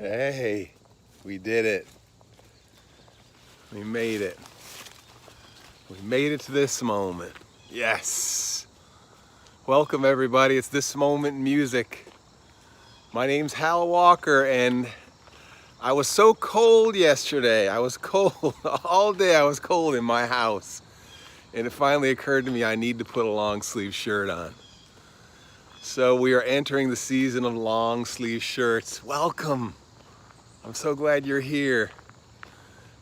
Hey, we did it. We made it. We made it to this moment. Yes. Welcome everybody. It's This Moment Music. My name's Hal Walker and I was so cold yesterday. I was cold. All day I was cold in my house. And it finally occurred to me I need to put a long sleeve shirt on. So we are entering the season of long sleeve shirts. Welcome. I'm so glad you're here.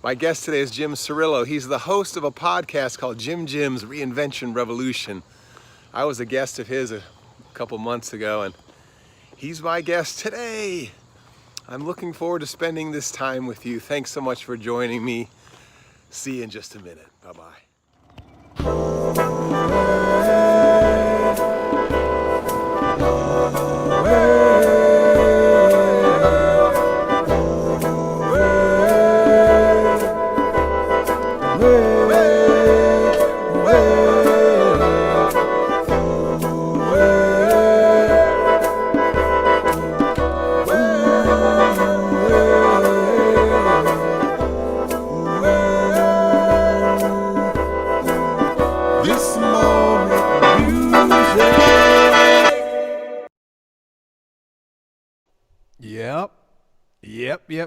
My guest today is Jim Cirillo. He's the host of a podcast called Jim's Reinvention Revolution. I was a guest of his a couple months ago, and he's my guest today. I'm looking forward to spending this time with you. Thanks so much for joining me. See you in just a minute. Bye-bye.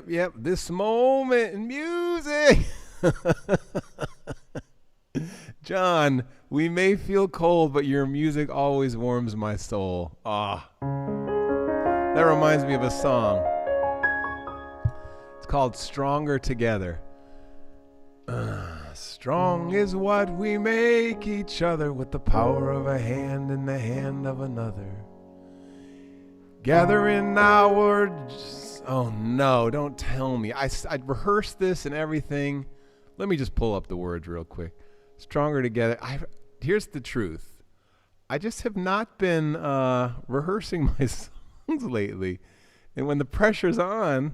Yep. This moment in music. John, we may feel cold, but your music always warms my soul. That reminds me of a song. It's called Stronger Together. Strong is what we make each other with the power of a hand in the hand of another. Gathering our... Oh no, don't tell me. I'd rehearsed this and everything. Let me just pull up the words real quick. Stronger together. Here's the truth. I just have not been rehearsing my songs lately. And when the pressure's on,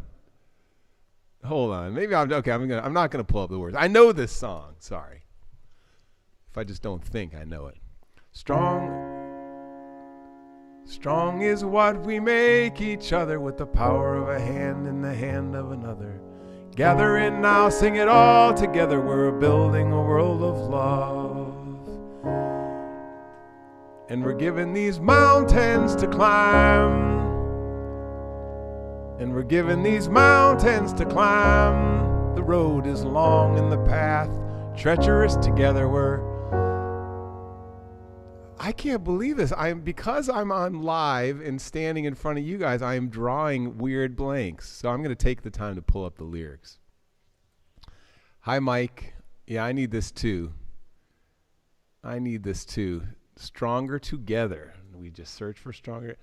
hold on. Maybe I'm not gonna pull up the words. I know this song, sorry. If I just don't think I know it. Strong is what we make each other with the power of a hand in the hand of another. Gather in now, sing it all together. We're building a world of love. And we're given these mountains to climb. The road is long and the path treacherous together we're. I can't believe this. Because I'm on live and standing in front of you guys, I am drawing weird blanks. So I'm going to take the time to pull up the lyrics. Hi, Mike. Yeah, I need this too. Stronger together. We just search for stronger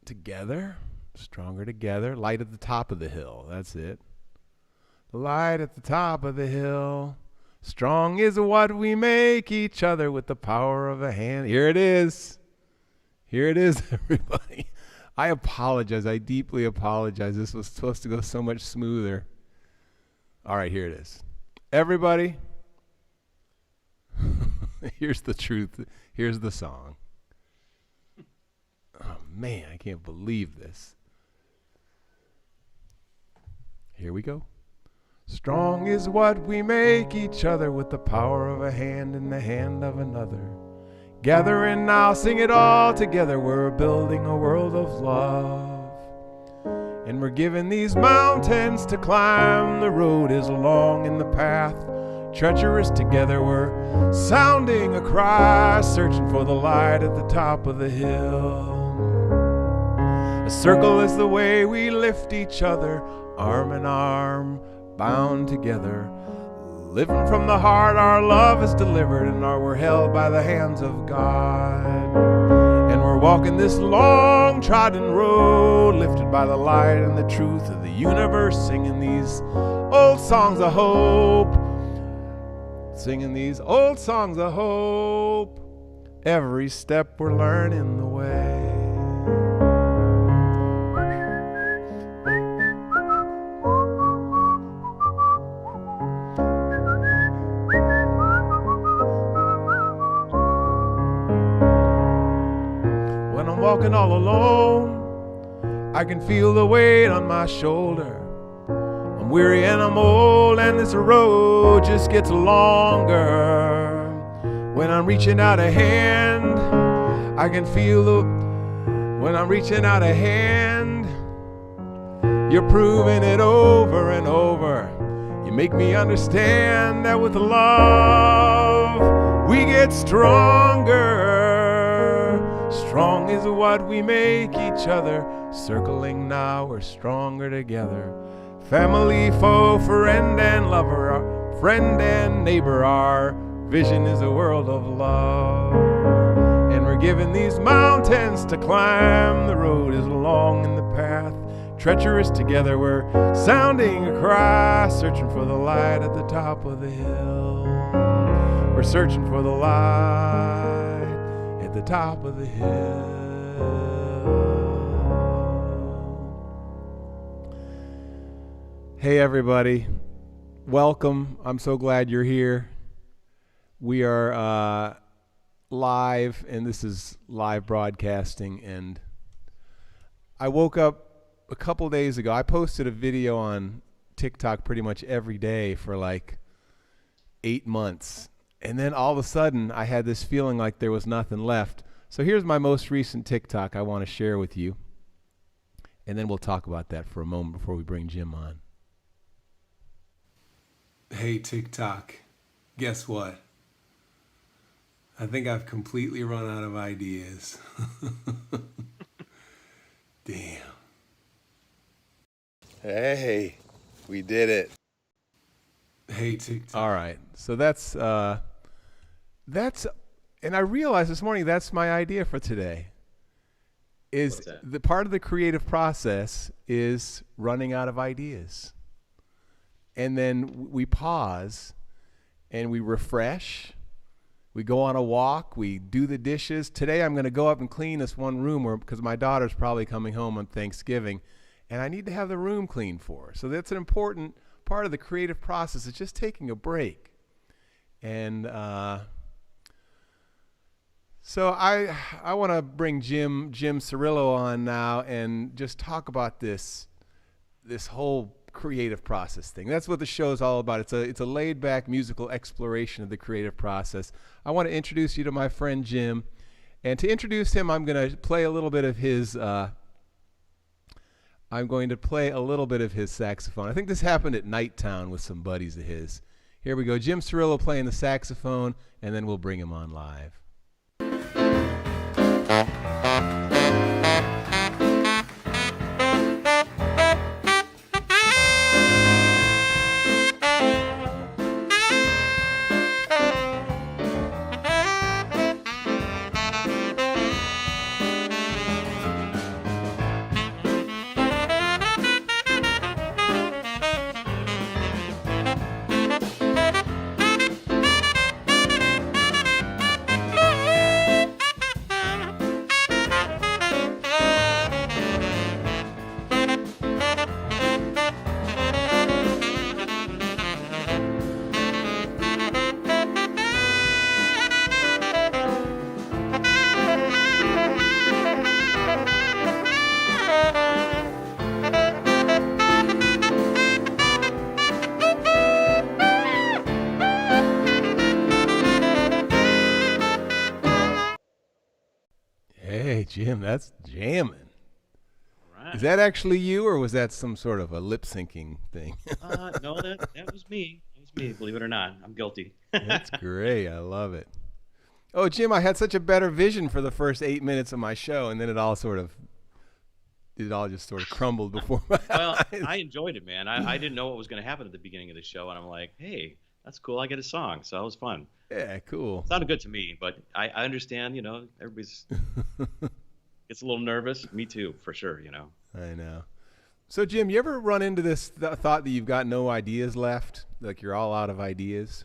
together. Stronger together. Light at the top of the hill. That's it. The light at the top of the hill. Strong is what we make each other with the power of a hand. Here it is. Here it is, everybody. I apologize. I deeply apologize. This was supposed to go so much smoother. All right, here it is. Everybody, here's the truth. Here's the song. Oh, man, I can't believe this. Here we go. Strong is what we make each other with the power of a hand in the hand of another. Gathering now, sing it all together. We're building a world of love. And we're given these mountains to climb. The road is long and the path treacherous. Together we're sounding a cry, searching for the light at the top of the hill. A circle is the way we lift each other, arm in arm, bound together. Living from the heart, our love is delivered, and we're held by the hands of God. And we're walking this long trodden road, lifted by the light and the truth of the universe, singing these old songs of hope. Singing these old songs of hope. Every step we're learning the way. Walking all alone, I can feel the weight on my shoulder. I'm weary and I'm old, and this road just gets longer. When I'm reaching out a hand, I can feel when I'm reaching out a hand, you're proving it over and over. You make me understand that with love we get stronger. Strong is what we make each other. Circling now, we're stronger together. Family, foe, friend and lover, friend and neighbor, our vision is a world of love. And we're given these mountains to climb. The road is long and the path treacherous. Together we're sounding a cry, searching for the light at the top of the hill. We're searching for the light at the top of the hill. Hey everybody, welcome. I'm so glad you're here. We are live, and this is live broadcasting, and I woke up a couple days ago. I posted a video on TikTok pretty much every day for like 8 months. And then all of a sudden, I had this feeling like there was nothing left. So here's my most recent TikTok I want to share with you. And then we'll talk about that for a moment before we bring Jim on. Hey, TikTok. Guess what? I think I've completely run out of ideas. Damn. Hey, we did it. Hey, TikTok. All right. So that's, and I realized this morning that's my idea for today. Is the part of the creative process is running out of ideas. And then we pause and we refresh. We go on a walk. We do the dishes. Today I'm going to go up and clean this one room because my daughter's probably coming home on Thanksgiving, and I need to have the room clean for her. So that's an important part of the creative process. Is just taking a break. And so I want to bring Jim Cirillo on now and just talk about this whole creative process thing. That's what the show is all about. It's a laid back musical exploration of the creative process. I want to introduce you to my friend Jim, and to introduce him, I'm going to play a little bit of his. Saxophone. I think this happened at Nighttown with some buddies of his. Here we go. Jim Cirillo playing the saxophone, and then we'll bring him on live. Hey, Jim, that's jamming. Right. Is that actually you, or was that some sort of a lip syncing thing? No, that was me. That was me, believe it or not. I'm guilty. That's great. I love it. Oh, Jim, I had such a better vision for the first 8 minutes of my show, and then it all just sort of crumbled before my Well, eyes. I enjoyed it, man. I didn't know what was going to happen at the beginning of the show, and I'm like, hey, that's cool. I get a song, so that was fun. Yeah, cool. Sounded good to me, but I understand, everybody's gets a little nervous. Me too, for sure, I know. So, Jim, you ever run into this thought that you've got no ideas left? Like you're all out of ideas?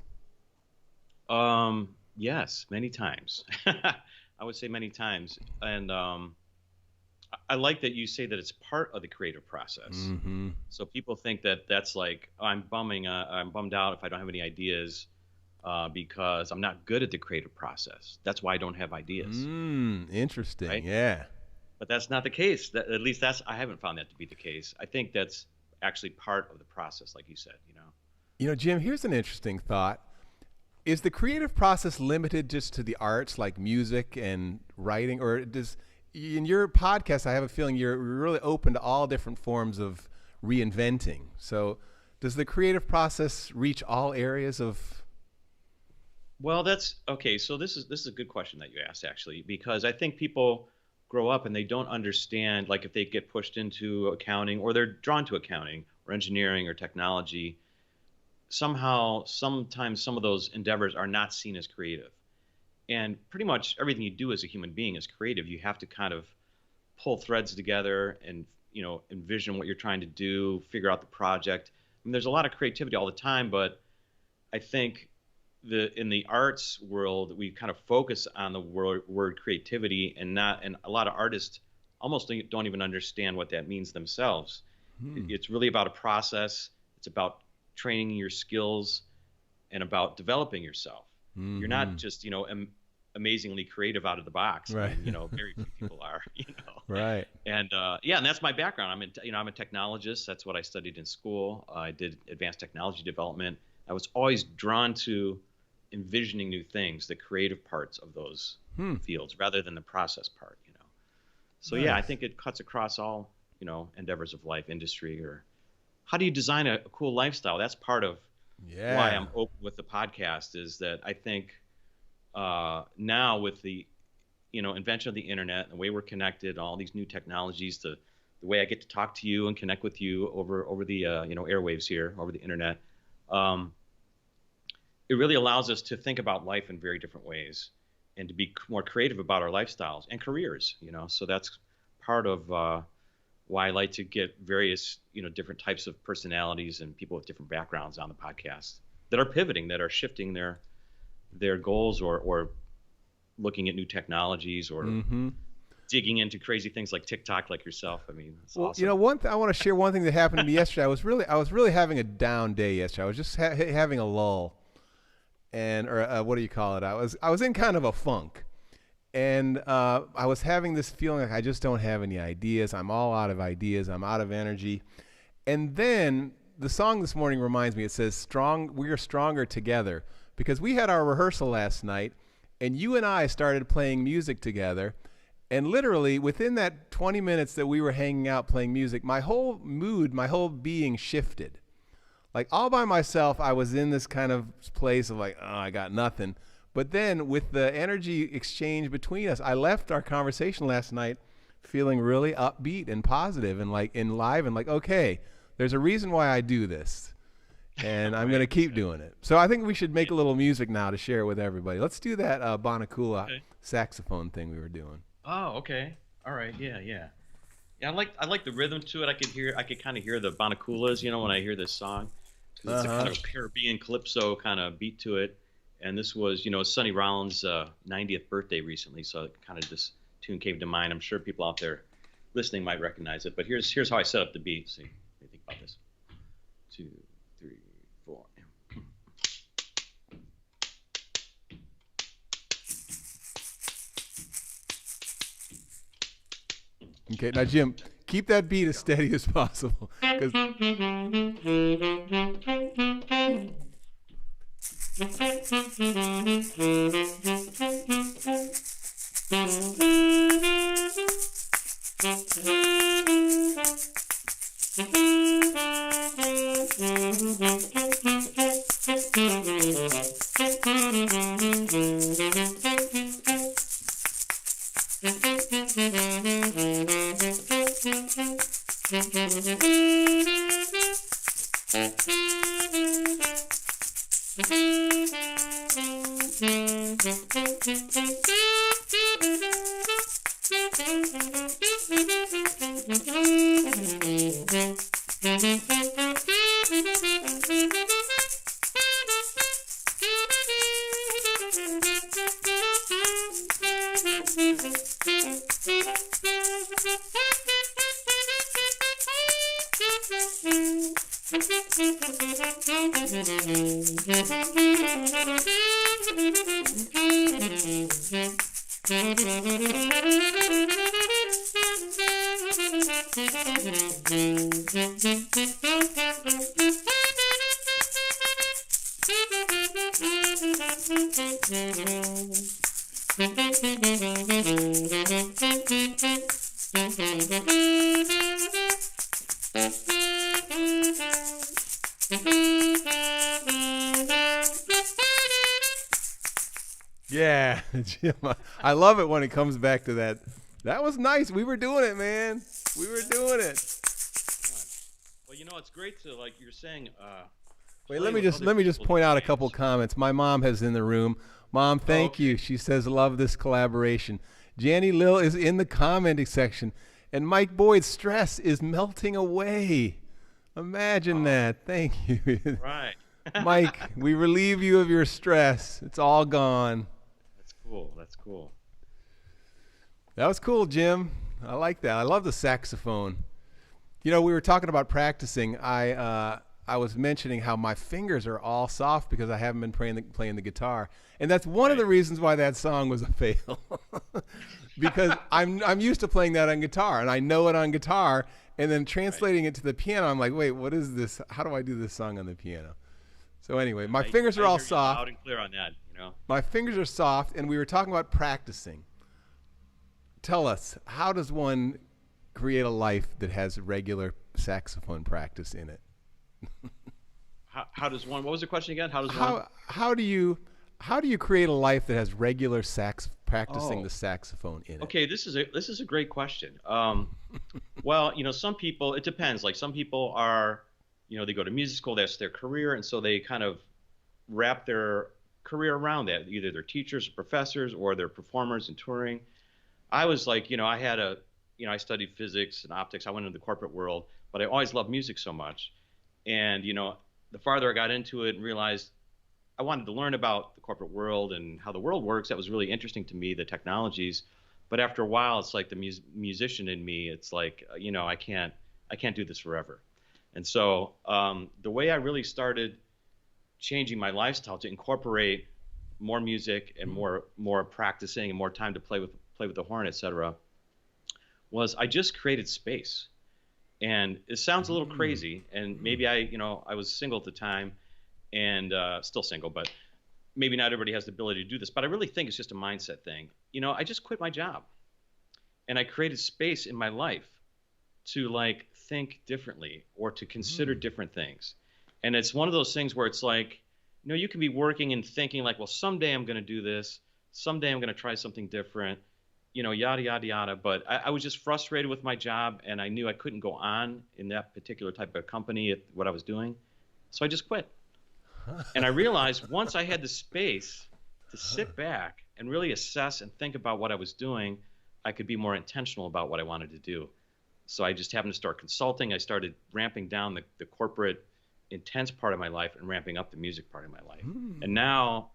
Yes, many times. I would say many times. And I like that you say that it's part of the creative process. Mm-hmm. So people think that that's like, oh, I'm bummed out if I don't have any ideas because I'm not good at the creative process. That's why I don't have ideas. Interesting. Right? Yeah. But that's not the case. At least I haven't found that to be the case. I think that's actually part of the process, like you said, Jim, here's an interesting thought. Is the creative process limited just to the arts like music and writing, or in your podcast, I have a feeling you're really open to all different forms of reinventing. So does the creative process reach all areas of? Well, that's okay. So this is a good question that you asked, actually, because I think people grow up and they don't understand, like if they get pushed into accounting or they're drawn to accounting or engineering or technology, sometimes some of those endeavors are not seen as creative. And pretty much everything you do as a human being is creative. You have to kind of pull threads together and, envision what you're trying to do, figure out the project. I mean, there's a lot of creativity all the time, but I think in the arts world, we kind of focus on the word creativity and a lot of artists almost don't even understand what that means themselves. It's really about a process. It's about training your skills and about developing yourself. You're not just, amazingly creative out of the box. Right. I mean, very few people are, Right. And and that's my background. I'm a technologist. That's what I studied in school. I did advanced technology development. I was always drawn to envisioning new things, the creative parts of those fields rather than the process part, So Nice. yeah, I think it cuts across all, endeavors of life, industry, or how do you design a cool lifestyle? That's part of why I'm open with the podcast, is that I think now with the, invention of the internet and the way we're connected, all these new technologies, the way I get to talk to you and connect with you over the, airwaves here, over the internet, it really allows us to think about life in very different ways and to be more creative about our lifestyles and careers, So that's part of why I like to get various, different types of personalities and people with different backgrounds on the podcast that are pivoting, that are shifting their goals or looking at new technologies or digging into crazy things like TikTok, like yourself. I mean, it's awesome. I want to share one thing that happened to me yesterday. I was really having a down day yesterday. I was just having a lull, or what do you call it? I was in kind of a funk. And I was having this feeling like I just don't have any ideas. I'm all out of ideas. I'm out of energy. And then the song this morning reminds me, it says, we are stronger together. Because we had our rehearsal last night, and you and I started playing music together. And literally, within that 20 minutes that we were hanging out playing music, my whole mood, my whole being shifted. Like all by myself, I was in this kind of place of like, oh, I got nothing. But then with the energy exchange between us, I left our conversation last night feeling really upbeat and positive and like in live and like, okay, there's a reason why I do this. And I'm going to keep doing it. So I think we should make a little music now to share with everybody. Let's do that Bonacula saxophone thing we were doing. Oh, okay. All right. Yeah, yeah. Yeah, I like the rhythm to it. I could kind of hear the Bonaculas, when I hear this song. 'Cause it's a kind of Caribbean calypso kind of beat to it. And this was, Sonny Rollins' 90th birthday recently, so kind of this tune came to mind. I'm sure people out there listening might recognize it. But here's how I set up the beat. See, what do you think about this? 2, 3, 4. Okay, now Jim, keep that beat as steady as possible. 'Cause yeah, Jim, I love it when it comes back to that. That was nice. We were doing it, man. We were doing it. Well, it's great to, like you're saying. Wait, let me just point out a couple comments. My mom is in the room. Mom, thank you. She says, love this collaboration. Janny Lil is in the commenting section. And Mike Boyd's stress is melting away. Imagine that. Thank you. Right. Mike, we relieve you of your stress. It's all gone. That's cool. That's cool. That was cool, Jim. I like that. I love the saxophone. We were talking about practicing. I was mentioning how my fingers are all soft because I haven't been playing the guitar, and that's one of the reasons why that song was a fail. Because I'm used to playing that on guitar, and I know it on guitar, and then translating it to the piano, I'm like, wait, what is this? How do I do this song on the piano? So anyway, my fingers are all soft. Loud and clear on that, My fingers are soft, and we were talking about practicing. Tell us, how does one create a life that has regular saxophone practice in it? How does one? What was the question again? How do you create a life that has regular practicing the saxophone in it? Okay, this is a great question. Well, some people, it depends. Like some people are, they go to music school, that's their career, and so they kind of wrap their career around that. Either they're teachers or professors, or they're performers and touring. I was like, I studied physics and optics. I went into the corporate world, but I always loved music so much. And, the farther I got into it and realized I wanted to learn about the corporate world and how the world works, that was really interesting to me, the technologies. But after a while, it's like the musician in me, it's like, I can't do this forever. And so the way I really started changing my lifestyle to incorporate more music and more practicing and more time to play with the horn, etc., was I just created space. And it sounds a little crazy, and maybe I was single at the time, and still single, but maybe not everybody has the ability to do this. But I really think it's just a mindset thing. I just quit my job, and I created space in my life to think differently or to consider different things. And it's one of those things where it's like, you can be working and thinking like, well, someday I'm going to do this. Someday I'm going to try something different, yada, yada, yada. But I was just frustrated with my job, and I knew I couldn't go on in that particular type of company at what I was doing. So I just quit. And I realized once I had the space to sit back and really assess and think about what I was doing, I could be more intentional about what I wanted to do. So I just happened to start consulting. I started ramping down the corporate intense part of my life and ramping up the music part of my life. And now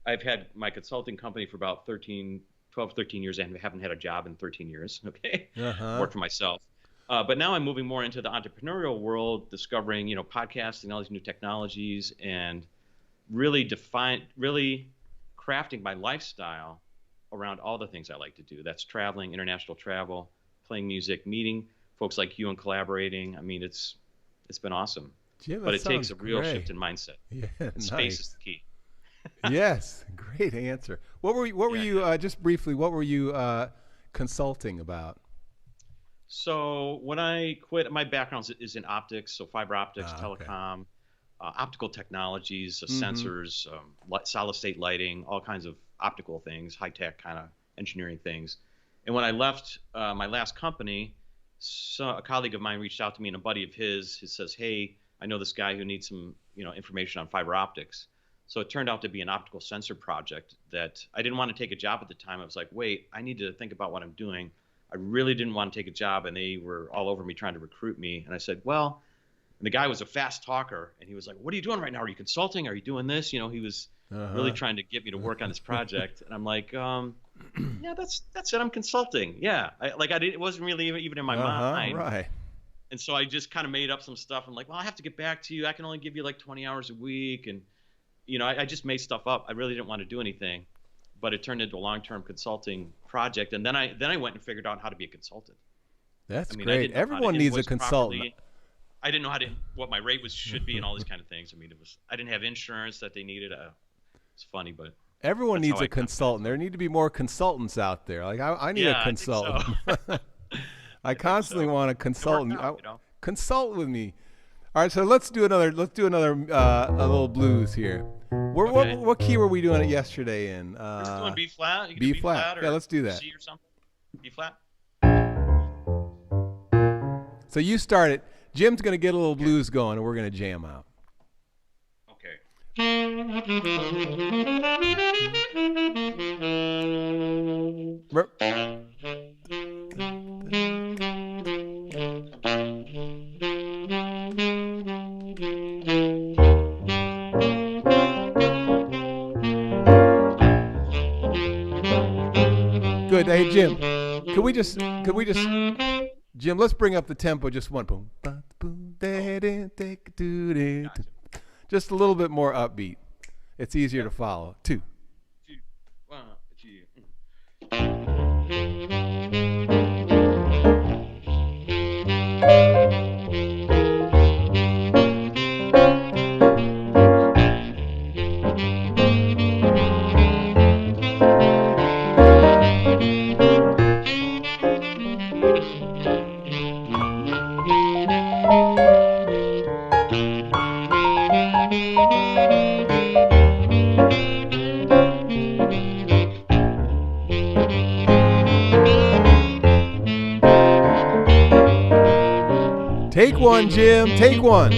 I've had my consulting company for about 12, 13 years. I haven't had a job in 13 years. Okay. Worked for myself. But now I'm moving more into the entrepreneurial world, discovering, podcasting, all these new technologies, and really crafting my lifestyle around all the things I like to do. That's traveling, international travel, playing music, meeting folks like you and collaborating. I mean, it's been awesome. Jim, but it takes a real shift in mindset. Yeah, and space is the key. Yes, great answer. What were you just briefly? What were you consulting about? So when I quit, my background is in optics, so fiber optics, telecom, optical technologies, sensors, solid state lighting, all kinds of optical things, high tech kind of engineering things. And when I left my last company, a colleague of mine reached out to me, and a buddy of his says, "Hey, I know this guy who needs some information on fiber optics." So it turned out to be an optical sensor project that I didn't want to take a job at the time. I was like, wait, I need to think about what I'm doing. I really didn't want to take a job, and they were all over me trying to recruit me. And I said, well, and the guy was a fast talker, and he was like, what are you doing right now? Are you consulting? Are you doing this? He was really trying to get me to work on this project. And I'm like, yeah, that's it. I'm consulting. Yeah. It wasn't really even in my mind. Right. And so I just kind of made up some stuff. I'm like, well, I have to get back to you. I can only give you like 20 hours a week. And, I just made stuff up. I really didn't want to do anything, but it turned into a long-term consulting project. And then I went and figured out how to be a consultant. That's great. Everyone needs a consultant. Properly. I didn't know what my rate should be and all these kind of things. I mean, I didn't have insurance that they needed. It's funny, but everyone needs a consultant. There need to be more consultants out there. Like I need a consultant. I constantly want a consultant. Consult with me. All right, so let's do another a little blues here. What key were we doing it yesterday in? We're just doing B flat. You can B do flat. Or yeah, let's do that. C or something. B flat. So you start it. Jim's gonna get a little blues going, and we're gonna jam out. Okay. Good. Hey, Jim, could we just Jim, let's bring up the tempo just one. Boom, boom, just a little bit more upbeat. It's easier to follow. 2. 1, 2. Take one, Jim. Take one.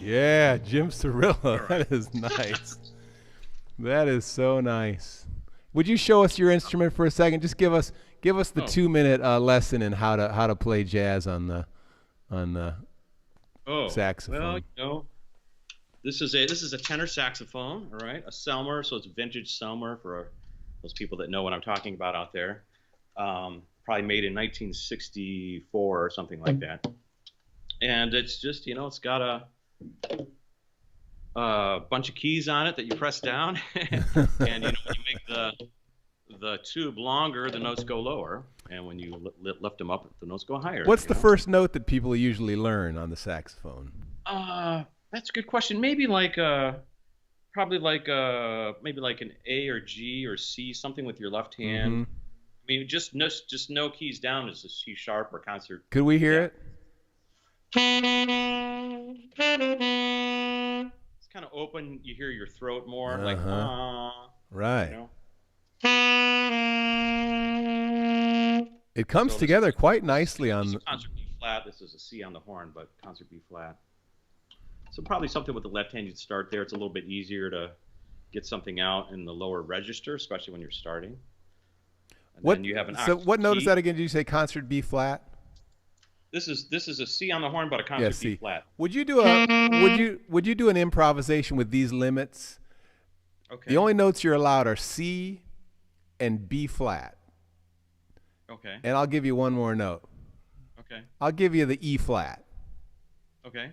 Yeah, Jim Cirillo. That is nice. That is so nice. Would you show us your instrument for a second? Just give us the 2-minute lesson in how to play jazz on the Oh, well, saxophone? this is a tenor saxophone, all right, a Selmer, so it's vintage Selmer for those people that know what I'm talking about out there. Probably made in 1964 or something like that. And it's just, it's got a bunch of keys on it that you press down, and when you make the tube longer, the notes go lower, and when you lift them up, the notes go higher. What's the first note that people usually learn on the saxophone? That's a good question. Maybe probably maybe like an A or G or C, something with your left hand. Mm-hmm. I mean, just no keys down is a C sharp or concert. Could we hear it? It's kind of open. You hear your throat more, like right. You know? It comes together quite nicely on the concert B flat. This is a C on the horn, but concert B flat. So probably something with the left hand. You'd start there. It's a little bit easier to get something out in the lower register, especially when you're starting. And then you have an so what note key. is that again? Did you say concert B flat? This is a C on the horn, but a concert B flat. Would you do an improvisation with these limits? Okay. The only notes you're allowed are C and B flat. Okay. And I'll give you one more note. Okay. I'll give you the E flat. Okay.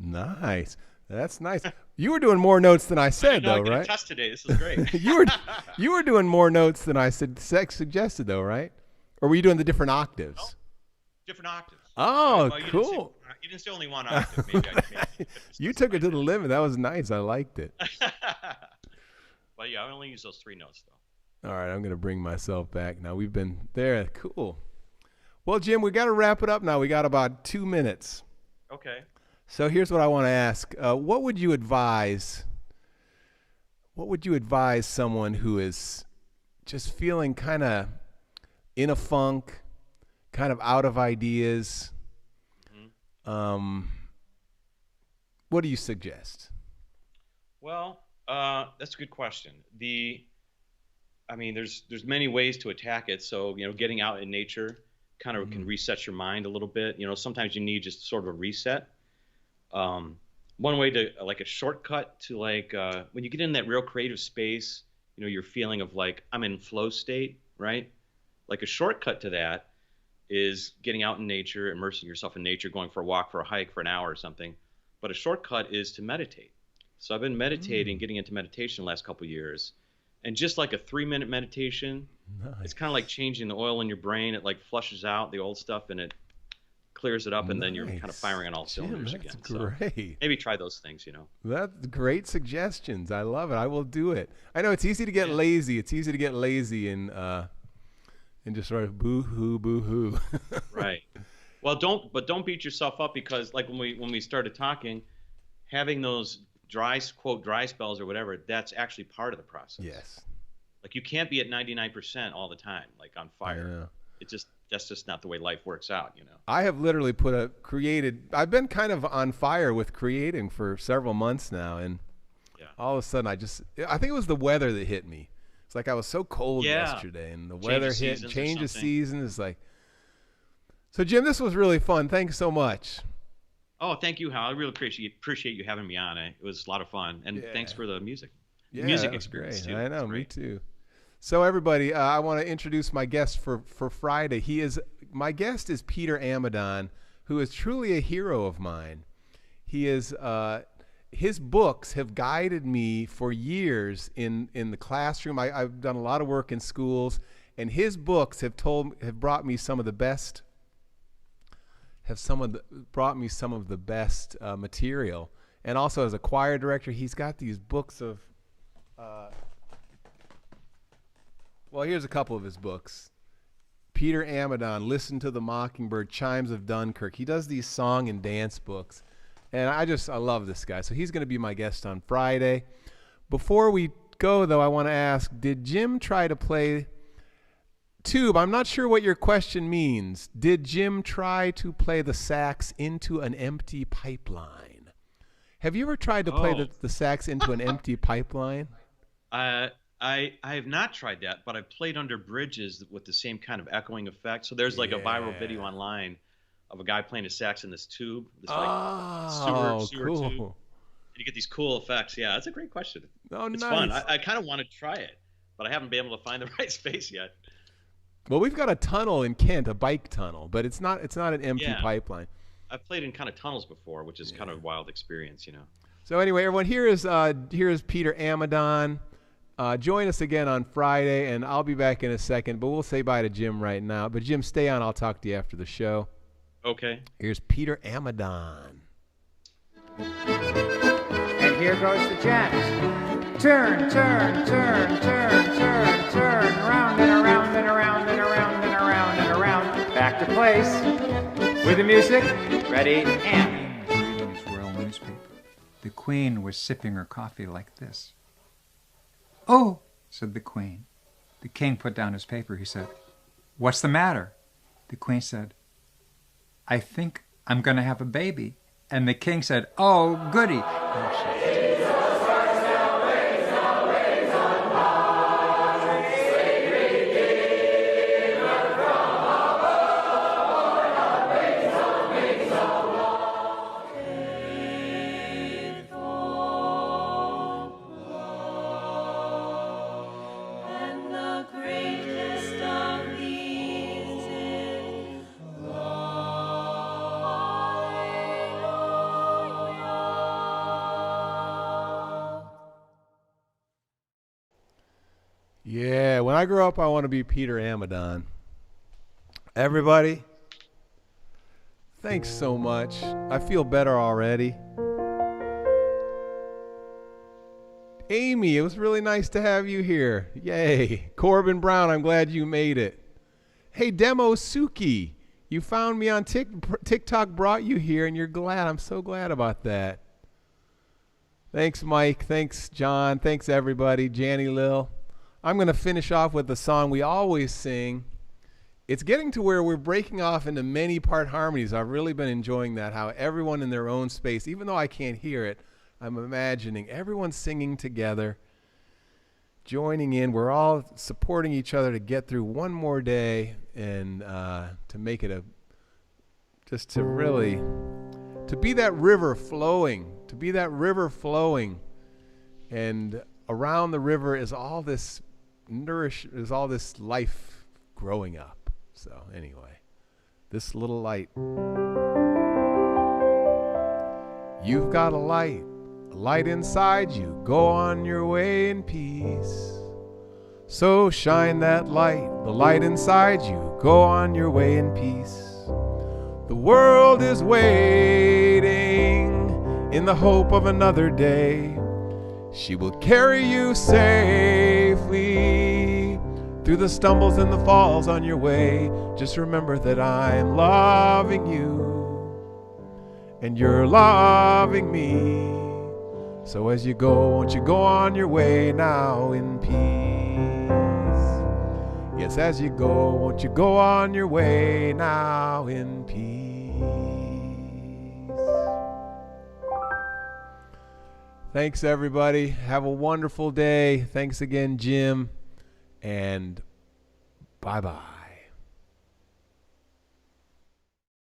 Nice. That's nice. You were doing more notes than I said, though, right? Test today. This is great. you were doing more notes than I suggested, though, right? Or were you doing the different octaves? No, different octaves. Oh, well, cool. You didn't say only one octave. Maybe you took it to the limit. That was nice. I liked it. Well, yeah, I only use those 3 notes, though. All right, I'm going to bring myself back now. We've been there. Cool. Well, Jim, we got to wrap it up now. We got about 2 minutes. Okay. So here's what I want to ask. What would you advise someone who is just feeling kind of in a funk, kind of out of ideas? Mm-hmm. What do you suggest? Well, that's a good question. There's many ways to attack it. So, getting out in nature kind of can reset your mind a little bit. Sometimes you need just sort of a reset. One way to like a shortcut to when you get in that real creative space, your feeling of like I'm in flow state, right? Like a shortcut to that is getting out in nature, immersing yourself in nature, going for a walk, for a hike, for an hour or something. But a shortcut is to meditate. So I've been meditating, getting into meditation the last couple of years, and just like a 3-minute meditation, it's kind of like changing the oil in your brain. It like flushes out the old stuff and it clears it up, and then you're kind of firing on all cylinders again. That's great. So maybe try those things, That's great suggestions. I love it. I will do it. I know it's easy to get lazy. It's easy to get lazy and just sort of boo-hoo. Right. Well, don't beat yourself up, because like when we started talking, having those dry spells or whatever, that's actually part of the process. Yes. Like you can't be at 99% all the time, like on fire. That's just not the way life works out, I have literally I've been kind of on fire with creating for several months now, and all of a sudden I think it was the weather that hit me. It's like I was so cold yesterday, and the weather hit, change of season. It's like, so Jim, this was really fun. Thanks so much. Oh, thank you, Hal. I really appreciate you having me on. It was a lot of fun, and thanks for the music. Yeah, music that was experience great. too. I know, me too. So everybody, I want to introduce my guest for Friday. My guest is Peter Amidon, who is truly a hero of mine. He is his books have guided me for years in the classroom. I've done a lot of work in schools, and his books have brought me some of the best material. And also as a choir director, he's got these books of well, here's a couple of his books. Peter Amidon, Listen to the Mockingbird, Chimes of Dunkirk. He does these song and dance books. And I love this guy. So he's going to be my guest on Friday. Before we go, though, I want to ask, did Jim try to play tube. I'm not sure what your question means. Did Jim try to play the sax into an empty pipeline? Have you ever tried to play the sax into an empty pipeline? I have not tried that, but I've played under bridges with the same kind of echoing effect. So there's like a viral video online of a guy playing a sax in this tube, this like sewer cool. tube. And you get these cool effects. Yeah, that's a great question. Oh, it's nice. fun. I kind of want to try it, but I haven't been able to find the right space yet. Well, we've got a tunnel in Kent, a bike tunnel, but it's not an empty pipeline. I've played in kind of tunnels before, which is kind of a wild experience, you know. So anyway, everyone, here is Peter Amadon. Join us again on Friday, and I'll be back in a second, but we'll say bye to Jim right now. But Jim, stay on. I'll talk to you after the show. Okay. Here's Peter Amadon. And here goes the jazz. Turn, turn, turn, turn, turn, turn, round and around and around and around and around and around. Back to place. With the music, ready, and... Reading his royal newspaper. The Queen was sipping her coffee like this. "Oh," said the Queen. The King put down his paper. He said, "What's the matter?" The Queen said, "I think I'm going to have a baby." And the King said, "Oh, goody." Yeah, when I grow up, I want to be Peter Amadon. Everybody, thanks so much. I feel better already. Amy, it was really nice to have you here. Yay. Corbin Brown, I'm glad you made it. Hey, Demo Suki, you found me on TikTok, brought you here, and you're glad. I'm so glad about that. Thanks, Mike. Thanks, John. Thanks, everybody. Janny Lil. I'm going to finish off with the song we always sing. It's getting to where we're breaking off into many part harmonies. I've really been enjoying that, how everyone in their own space, even though I can't hear it, I'm imagining everyone singing together, joining in. We're all supporting each other to get through one more day and to make it to be that river flowing, and around the river is all this life growing up. So anyway, this little light. You've got a light inside you. Go on your way in peace. So shine that light, the light inside you. Go on your way in peace. The world is waiting in the hope of another day. She will carry you safely through the stumbles and the falls on your way. Just remember that I'm loving you and you're loving me. So as you go, won't you go on your way now in peace? Yes, as you go, won't you go on your way now in peace? Thanks, everybody. Have a wonderful day. Thanks again, Jim. And bye-bye.